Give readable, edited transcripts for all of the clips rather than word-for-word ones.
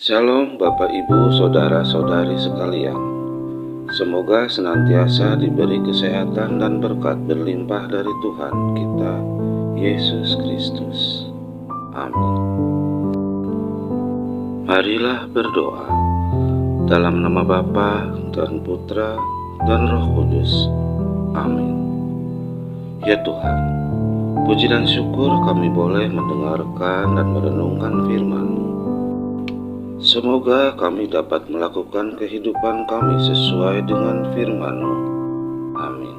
Shalom Bapak Ibu Saudara-saudari sekalian. Semoga senantiasa diberi kesehatan dan berkat berlimpah dari Tuhan kita, Yesus Kristus. Amin. Marilah berdoa. Dalam nama Bapa dan Putra dan Roh Kudus. Amin. Ya Tuhan, puji dan syukur kami boleh mendengarkan dan merenungkan firman-Mu. Semoga kami dapat melakukan kehidupan kami sesuai dengan firman-Mu. Amin.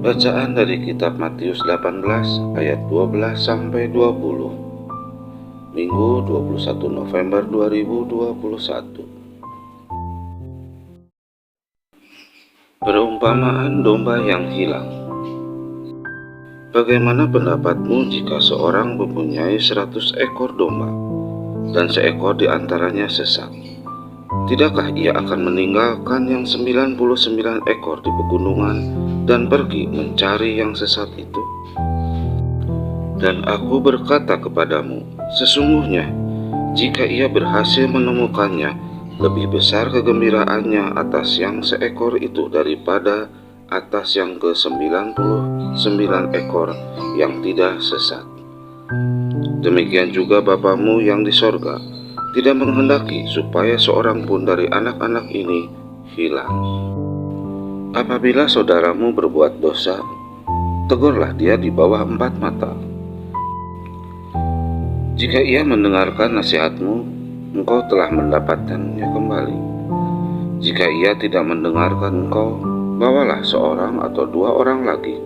Bacaan dari kitab Matius 18 ayat 12-20. Minggu 21 November 2021. Perumpamaan domba yang hilang. Bagaimana pendapatmu jika seorang mempunyai 100 ekor domba dan seekor di antaranya sesat? Tidakkah ia akan meninggalkan yang 99 ekor di pegunungan dan pergi mencari yang sesat itu? Dan aku berkata kepadamu, sesungguhnya jika ia berhasil menemukannya, lebih besar kegembiraannya atas yang seekor itu daripada atas yang ke-99 ekor yang tidak sesat. Demikian juga Bapamu yang di sorga tidak menghendaki supaya seorang pun dari anak-anak ini hilang. Apabila saudaramu berbuat dosa, tegurlah dia di bawah 4 mata. Jika ia mendengarkan nasihatmu, engkau telah mendapatkannya kembali. Jika ia tidak mendengarkan engkau, bawalah seorang atau 2 orang lagi,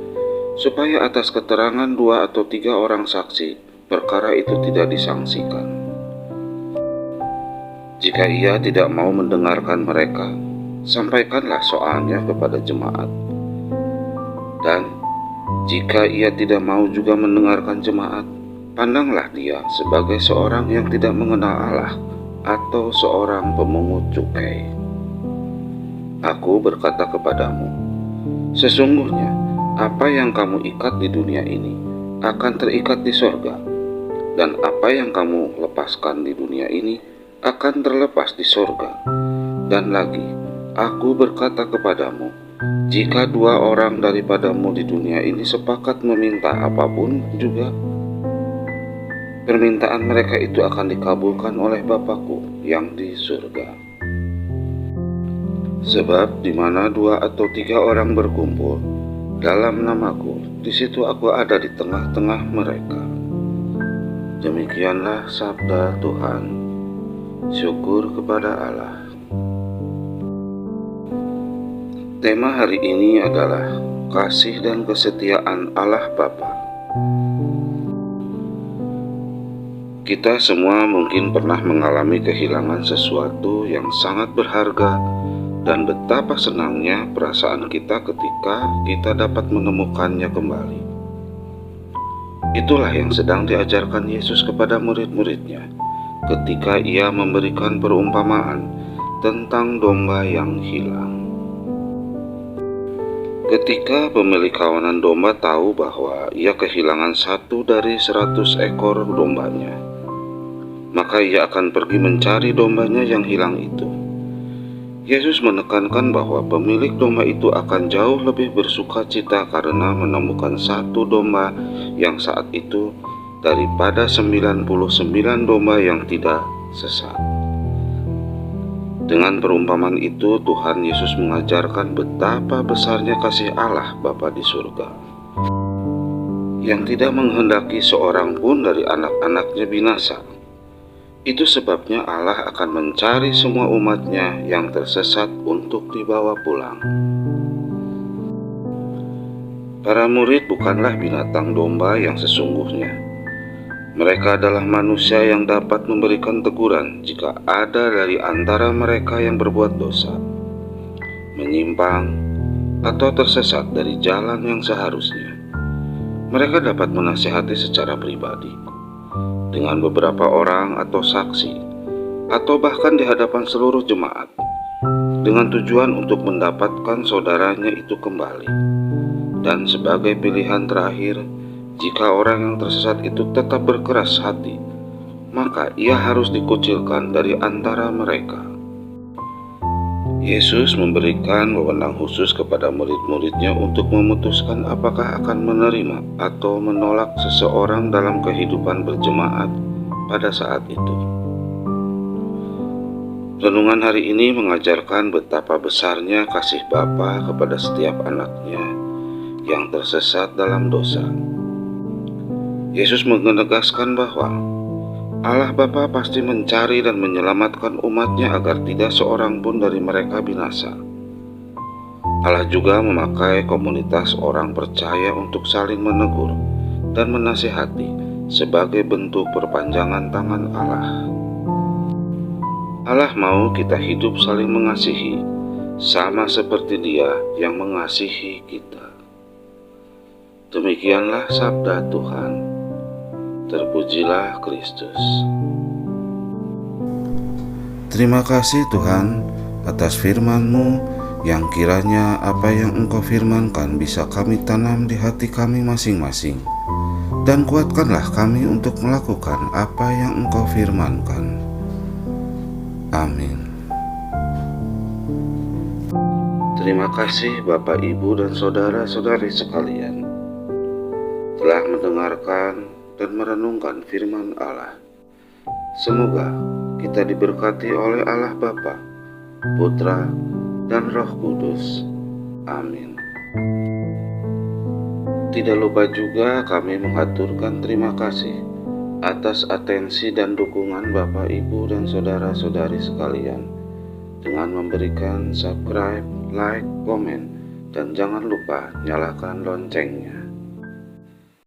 supaya atas keterangan 2 atau 3 orang saksi, perkara itu tidak disangsikan. Jika ia tidak mau mendengarkan mereka, sampaikanlah soalnya kepada jemaat. Dan jika ia tidak mau juga mendengarkan jemaat, pandanglah dia sebagai seorang yang tidak mengenal Allah atau seorang pemungut cukai. Aku berkata kepadamu, sesungguhnya apa yang kamu ikat di dunia ini akan terikat di sorga, dan apa yang kamu lepaskan di dunia ini akan terlepas di sorga. Dan lagi, aku berkata kepadamu, jika 2 orang daripadamu di dunia ini sepakat meminta apapun juga, permintaan mereka itu akan dikabulkan oleh Bapa-Ku yang di surga. Sebab di mana 2 atau 3 orang berkumpul dalam nama-Ku, di situ Aku ada di tengah-tengah mereka. Demikianlah sabda Tuhan. Syukur kepada Allah. Tema hari ini adalah kasih dan kesetiaan Allah Bapa. Kita semua mungkin pernah mengalami kehilangan sesuatu yang sangat berharga, dan betapa senangnya perasaan kita ketika kita dapat menemukannya kembali. Itulah yang sedang diajarkan Yesus kepada murid-muridnya ketika ia memberikan perumpamaan tentang domba yang hilang. Ketika pemilik kawanan domba tahu bahwa ia kehilangan 1 dari 100 ekor dombanya, maka ia akan pergi mencari dombanya yang hilang itu. Yesus menekankan bahwa pemilik domba itu akan jauh lebih bersuka cita karena menemukan 1 domba yang saat itu daripada 99 domba yang tidak sesat. Dengan perumpamaan itu, Tuhan Yesus mengajarkan betapa besarnya kasih Allah Bapa di surga, yang tidak menghendaki seorang pun dari anak-anaknya binasa. Itu sebabnya Allah akan mencari semua umat-Nya yang tersesat untuk dibawa pulang. Para murid bukanlah binatang domba yang sesungguhnya. Mereka adalah manusia yang dapat memberikan teguran jika ada dari antara mereka yang berbuat dosa, menyimpang, atau tersesat dari jalan yang seharusnya. Mereka dapat menasihati secara pribadi, dengan beberapa orang atau saksi, atau bahkan di hadapan seluruh jemaat, dengan tujuan untuk mendapatkan saudaranya itu kembali. Dan sebagai pilihan terakhir, jika orang yang tersesat itu tetap berkeras hati, maka ia harus dikucilkan dari antara mereka. Yesus memberikan wewenang khusus kepada murid-muridnya untuk memutuskan apakah akan menerima atau menolak seseorang dalam kehidupan berjemaat pada saat itu. Renungan hari ini mengajarkan betapa besarnya kasih Bapa kepada setiap anaknya yang tersesat dalam dosa. Yesus menegaskan bahwa Allah Bapa pasti mencari dan menyelamatkan umatnya agar tidak seorang pun dari mereka binasa. Allah juga memakai komunitas orang percaya untuk saling menegur dan menasihati sebagai bentuk perpanjangan tangan Allah. Allah mau kita hidup saling mengasihi, sama seperti Dia yang mengasihi kita. Demikianlah sabda Tuhan. Terpujilah Kristus. Terima kasih Tuhan atas firman-Mu yang kiranya apa yang Engkau firmankan bisa kami tanam di hati kami masing-masing, dan kuatkanlah kami untuk melakukan apa yang Engkau firmankan. Amin. Terima kasih Bapak, Ibu, dan saudara-saudari sekalian telah mendengarkan dan merenungkan firman Allah. Semoga kita diberkati oleh Allah Bapa, Putra, dan Roh Kudus. Amin. Tidak lupa juga kami mengaturkan terima kasih atas atensi dan dukungan Bapak, Ibu, dan saudara-saudari sekalian dengan memberikan subscribe, like, komen, dan jangan lupa nyalakan loncengnya.